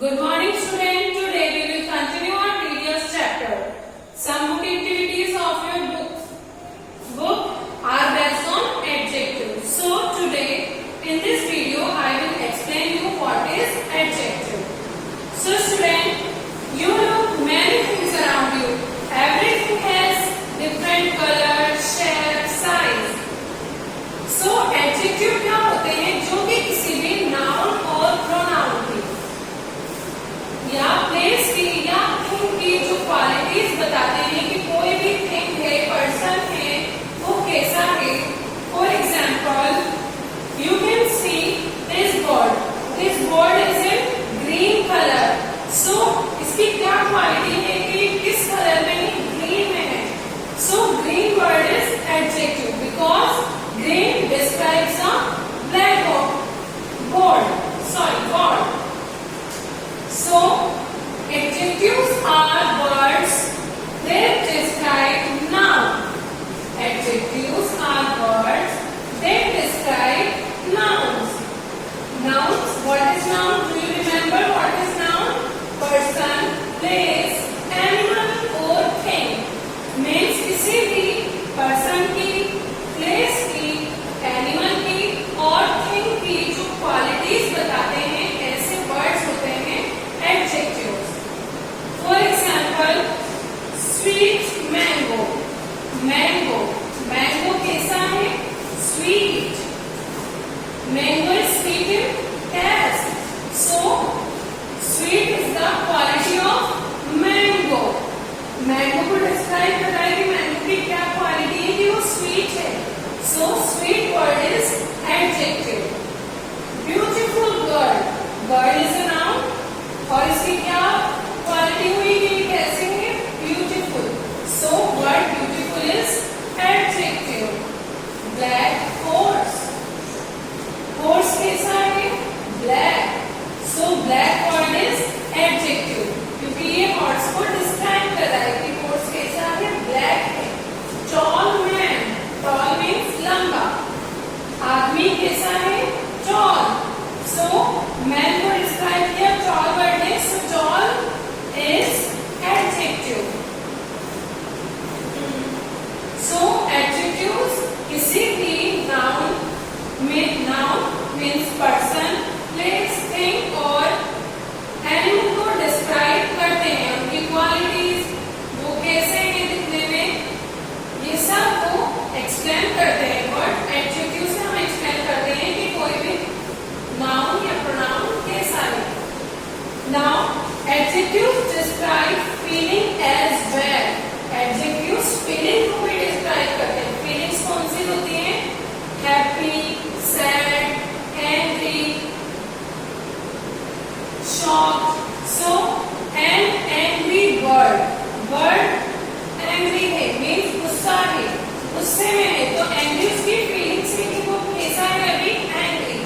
Good morning students. Today we will continue our previous chapter. Some book activities of your book are based on adjectives. So today in this video I will explain you what is adjective. So student, you look many things around you. Everything has different color, shape, size. So adjective क्या होते हैं? जो कि किसी भी noun और pronoun की या प्लेस की या थिंग की जो क्वालिटीज बताते हैं कि कोई भी थिंग है, पर्सन है, वो कैसा है. For example, you can see this bird. This bird is in green colour. सो इसकी क्या क्वालिटी है कि किस कलर में? ग्रीन में है. So green word is adjective because green describes a black bird. So, adjectives are words that describe noun. Adjectives are words that describe nouns. Nouns, what is noun? Do you remember what is noun? Person, place, animal or thing. Means किसी भी person की, place की, animal की और thing की जो qualities बताते हैं, ऐसे words होते हैं adjectives. For example, sweet mango. Mango. Mango कैसा है? Sweet. Mango is sweet in taste. So, sweet is the quality of mango. Mango को describe बताए कि mango की क्या quality है कि वो sweet है. So, sweet word is adjective. Beautiful girl. Girl is a noun. और इसकी क्या क्वालिटी हुई कि कैसे है? Beautiful. So word beautiful is adjective. Black horse. Horse कैसा है? Black. So black word is adjective क्योंकि ये हॉर्स को डिस्क्राइब कर रहा है कि हॉर्स कैसा है? ब्लैक है. Tall man. टॉल मीन्स लंबा. आदमी कैसा है? टॉल. सो मैन को डिस्क्राइब किया टॉल वर्ड ने. So tall is adjective. So adjectives किसी भी नाउन में, noun means person, place, thing और एनिमल को डिस्क्राइब करते हैं. उनकी क्वालिटीज, वो कैसे हैं दिखने में, ये सब को एक्सप्लेन करते हैं. बट एडजेक्टिव से हम एक्सप्लेन करते हैं कि कोई भी नाउन या प्रोनाउन कैसा है. Now, adjectives describe feeling as well. Adjectives feeling को भी describe करते हैं. Feelings कौन सी होती हैं? Happy, sad, angry, shocked. So, an angry bird. Bird angry है means गुस्सा है, गुस्से में है. तो angry उसकी feelings है कि वो कैसा है अभी? Angry.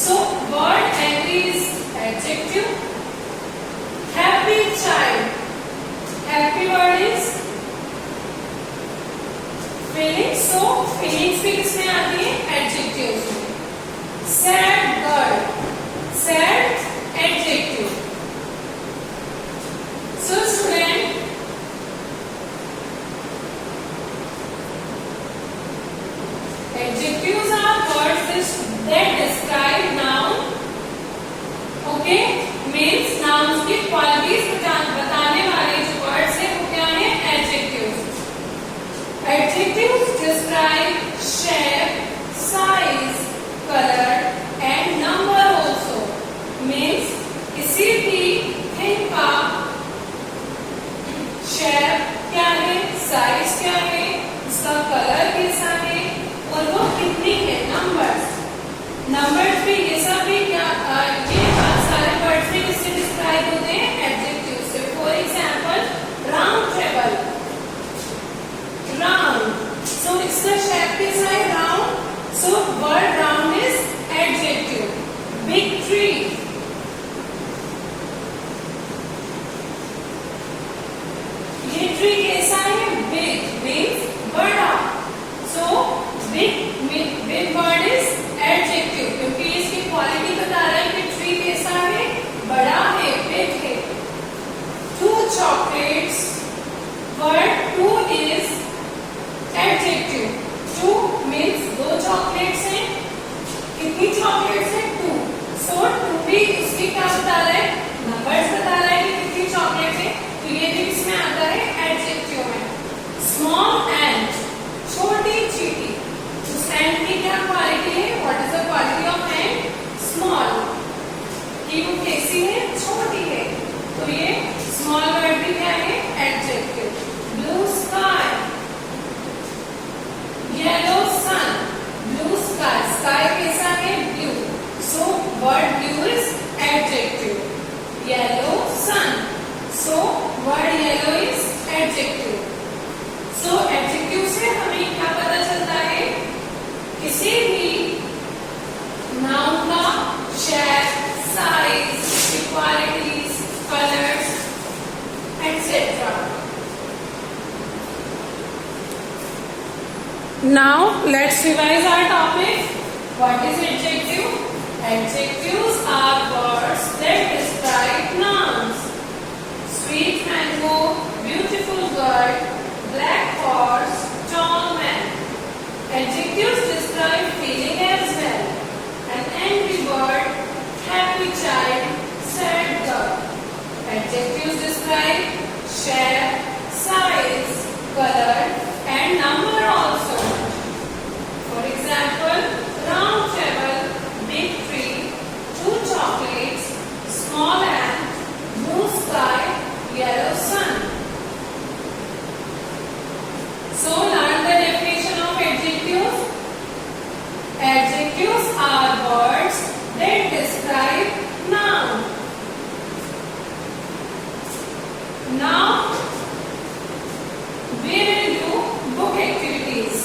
So, word angry is adjective. Happy child. Happy word is feelings. So, feelings भी किसमें आती है? Adjectives में. Sad girl. Sad adjective. So, student, adjectives are words that describe noun. Okay, means nouns की क्वालिटीज बताने वाले जो words है वो क्या है? Adjectives. Adjectives describe shape, size, colour and number also. Means किसी भी थिंग का शेप क्या है, साइज क्या है, उसका कलर कैसा है और वो कितनी है. नंबर्स भी, ये सब भी क्या, ये सारे वर्ड्स भी किससे डिस्क्राइब होते हैं? एडजेक्टिव से. For example, round table. Round. So इसका शेप कैसा है? Round. So word round is adjective. Big tree. ये ट्री कैसा है? बिग मीन्स बड़ा. So big word is adjective क्योंकि इसकी क्वालिटी बता रहा है कि ट्री कैसा है? बड़ा है, क्या बता रहा है, नंबर्स बता रहा है कि कितनी चॉकलेट है, तो ये भी इसमें आता है एडजेक्टिव में। स्मॉल एंट, छोटी चींटी, उस एंट की क्या क्वालिटी है, what is the quality of ant, small, कि वो कैसी है, छोटी है, तो ये स्मॉल वर्ड भी क्या है, adjective. Blue sky, yellow sun, blue sky, sky कैसा है, blue, so word blue is adjective. Yellow sun, so word yellow is adjective. So adjective से हमें क्या पता चलता है, किसी भी नाउन का shape, size, equalities, colours etcetera. Now let's revise our topic. What is adjective? Adjectives are words that describe nouns. Sweet mango, beautiful girl, black horse, tall man. Adjectives describe feeling as well. An angry bird, happy child, sad girl. Adjectives describe shape, size, color and number also. For example, round table, big tree, 2 chocolates, small ant, blue sky, yellow sun. So learn the definition of adjectives. Adjectives are words that describe noun. Now we will do book activities.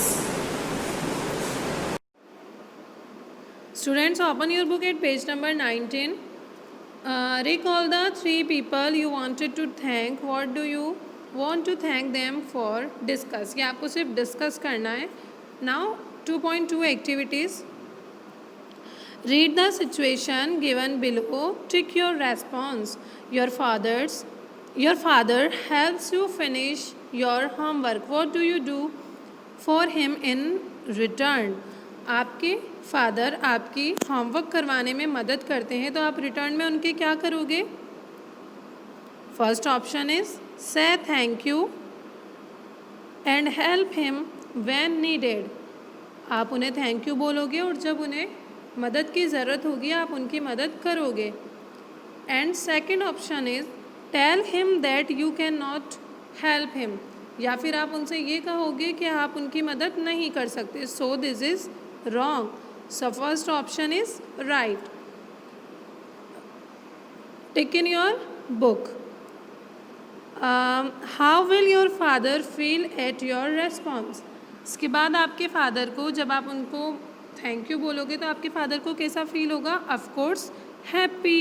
Students, open your book at page number 19. Recall the 3 people you wanted to thank. What do you want to thank them for? Discuss. ये आपको सिर्फ discuss करना है. Now 2.2 activities. Read the situation given below. Tick your response. Your father helps you finish your homework. What do you do for him in return? आपके father आपकी homework करवाने में मदद करते हैं, तो आप रिटर्न में उनके क्या करोगे? First option is say thank you and help him when needed. आप उन्हें थैंक यू बोलोगे और जब उन्हें मदद की ज़रूरत होगी आप उनकी मदद करोगे. And second option is tell him that you can not help him, या फिर आप उनसे ये कहोगे कि आप उनकी मदद नहीं कर सकते. सो this is wrong. So first option is right. Tick in your book. How will your father feel at your response? इसके बाद आपके फादर को, जब आप उनको थैंक यू बोलोगे तो आपके फादर को कैसा फील होगा? Of course happy.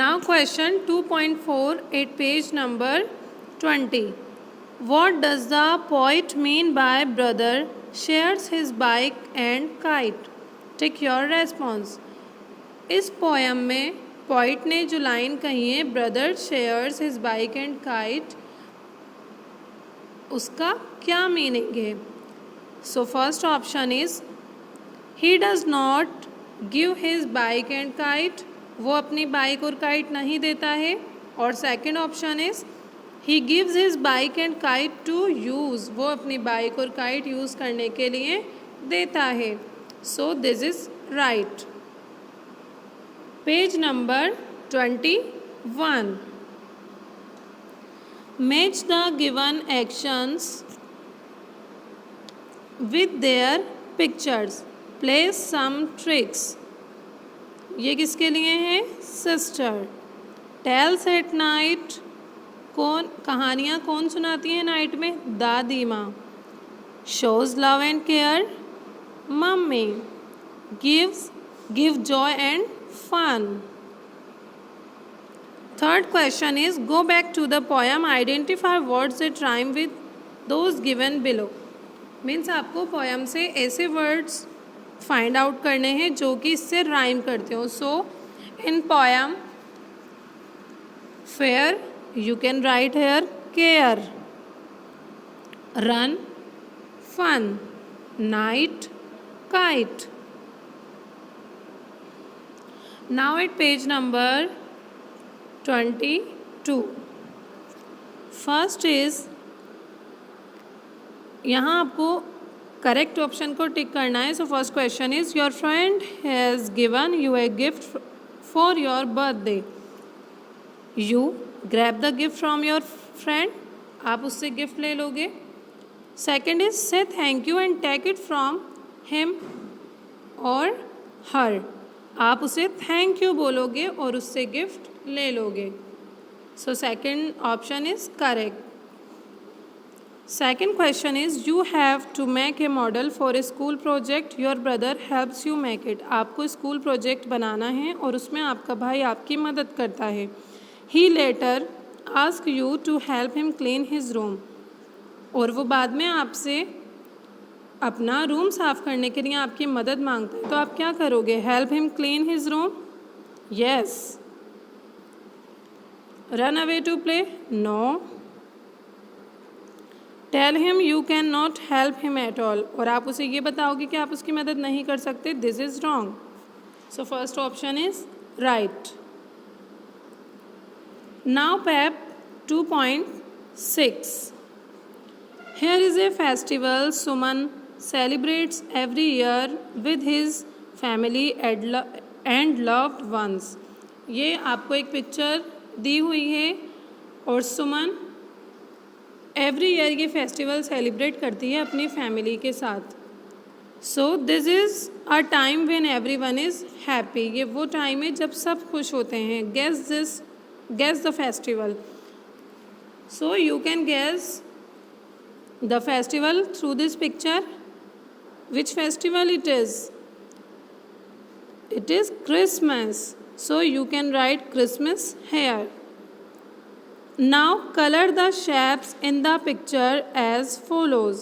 Now question 2.4 at page number 20. What does the poet mean by brother shares his bike and kite? Tick your response. इस पोएम में पोइट ने जो लाइन कही है brother shares his bike and kite, उसका क्या meaning है? So first option is he does not give his bike and kite, वो अपनी बाइक और काइट नहीं देता है. और second option is he gives his bike and kite to use, वो अपनी बाइक और काइट यूज़ करने के लिए देता है. So this is right. Page number 21. Match the given actions with their pictures. Place some tricks. ये किसके लिए है? सिस्टर. Tells at night. कहानियाँ कौन सुनाती हैं नाइट में? दादी माँ. Shows love and care. Mummy. Give joy and fun. Third question is go back to the poem. Identify words that rhyme with those given below. Means आपको poem से ऐसे वर्ड्स फाइंड आउट करने हैं जो कि इससे राइम करते हो. So in poem fair you can write here care, run, fun, night, kite, Now at page number 22. First is, यहाँ आपको करेक्ट ऑप्शन को टिक करना है. So first question is, your friend has given you a gift for your birthday. You grab the gift from your friend. आप उससे gift ले लोगे. Second is, say thank you and take it from him और her. आप उसे thank you बोलोगे और उससे गिफ्ट ले लोगे. So second option is correct. Second question is, you have to make a model for a school project. Your brother helps you make it. आपको school project बनाना है और उसमें आपका भाई आपकी मदद करता है. He later ask you to help him clean his room. और वो बाद में आपसे अपना रूम साफ करने के लिए आपकी मदद मांगता है, तो आप क्या करोगे? Help him clean his room? Yes. Run away to play? No. Tell him you can not help him at all. और आप उसे ये बताओगे कि आप उसकी मदद नहीं कर सकते. This is wrong. So first option is right. Now पैप 2.6. Here is a festival Suman celebrates every year with his family and loved ones. ये आपको एक पिक्चर दी हुई है और सुमन एवरी ईयर ये फेस्टिवल सेलिब्रेट करती है अपनी फैमिली के साथ. So this is a time when everyone is happy. ये वो टाइम है जब सब खुश होते हैं. Guess the festival. So you can guess the festival through this picture. Which festival it is? It is Christmas. So you can write Christmas here. Now color the shapes in the picture as follows.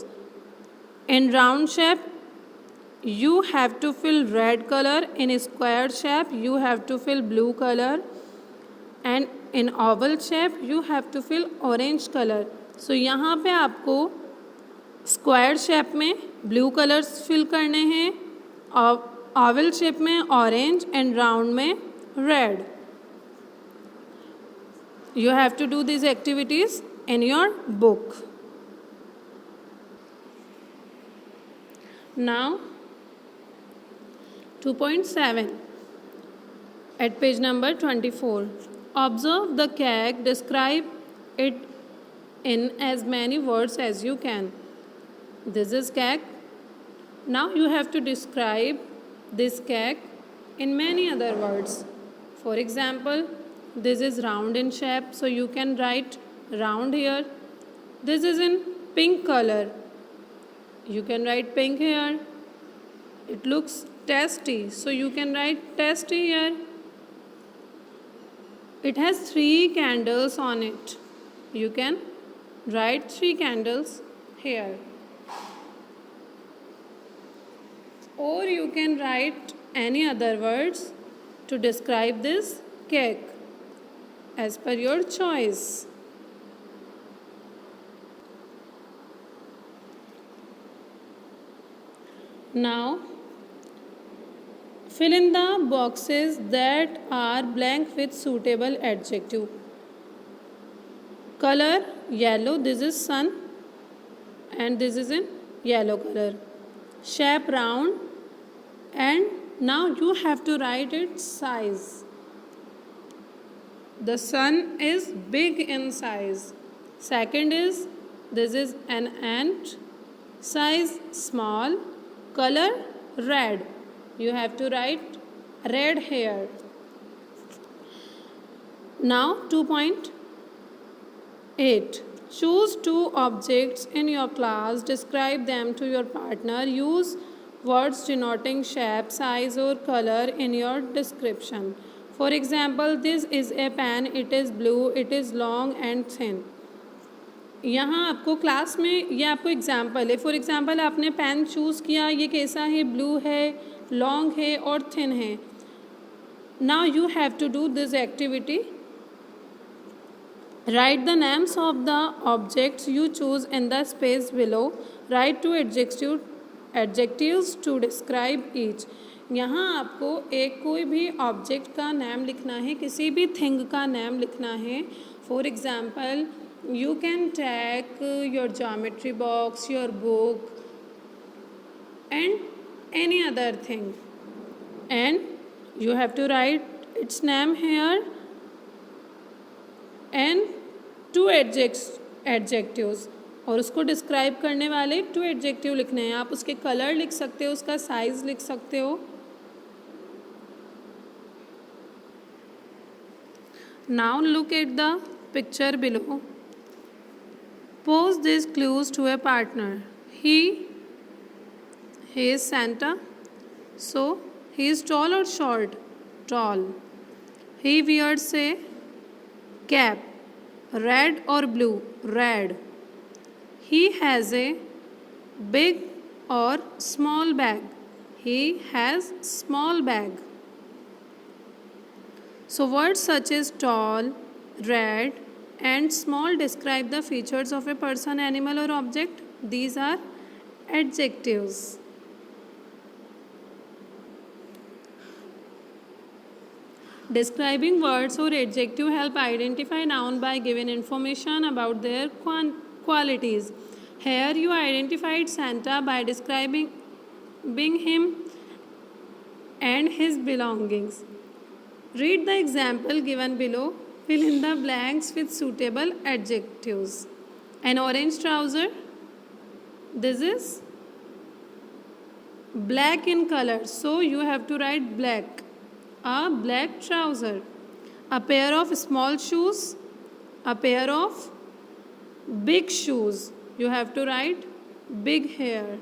In round shape you have to fill red color. In square shape you have to fill blue color, and in oval shape you have to fill orange color. So यहाँ पे आपको square shape में blue colours fill करने हैं, oval shape में orange and round में red. You have to do this activities in your book. Now 2.7 at page number 24. Observe the cake. Describe it in as many words as you can. This is cake. Now you have to describe this cake in many other words. For example, this is round in shape, so you can write round here. This is in pink color. You can write pink here. It looks tasty, so you can write tasty here. It has 3 candles on it. You can write 3 candles here. Or you can write any other words to describe this cake as per your choice. Now fill in the boxes that are blank with suitable adjective. Color yellow. This is sun and this is in yellow color. Shape round. And now you have to write its size. The sun is big in size. Second is, this is an ant. Size small. Color red. You have to write red here. Now 2.8. Choose 2 objects in your class. Describe them to your partner. Use words denoting shape, size or color in your description. For example, this is a pen. It is blue. It is long and thin. यहाँ आपको class में ये आपको example है. For example आपने pen choose किया. ये कैसा है? ब्लू है, लॉन्ग है और थिन है. Now you have to do this activity. Write the names of the objects you choose in the space below. Write 2 adjectives to describe each. यहाँ आपको एक कोई भी ऑब्जेक्ट का नाम लिखना है, किसी भी थिंग का नाम लिखना है. For example, you can take your geometry box, your book, and any other thing, and you have to write its name here and two adjectives, और उसको डिस्क्राइब करने वाले 2 एडजेक्टिव लिखने हैं. आप उसके कलर लिख सकते हो, उसका साइज लिख सकते हो. Now look at the picture below. Pose these clues to a partner. He is Santa. So he is tall or short? Tall. He wears a cap. Red or blue? Red. He has a big or small bag? He has small bag. So words such as tall, red, and small describe the features of a person, animal, or object. These are adjectives. Describing words or adjective help identify noun by giving information about their qualities. Here you identified Santa by describing him and his belongings. Read the example given below. Fill in the blanks with suitable adjectives. An orange trouser. This is black in color, so you have to write black. A black trouser. A pair of small shoes. A pair of big shoes. You have to write big hair.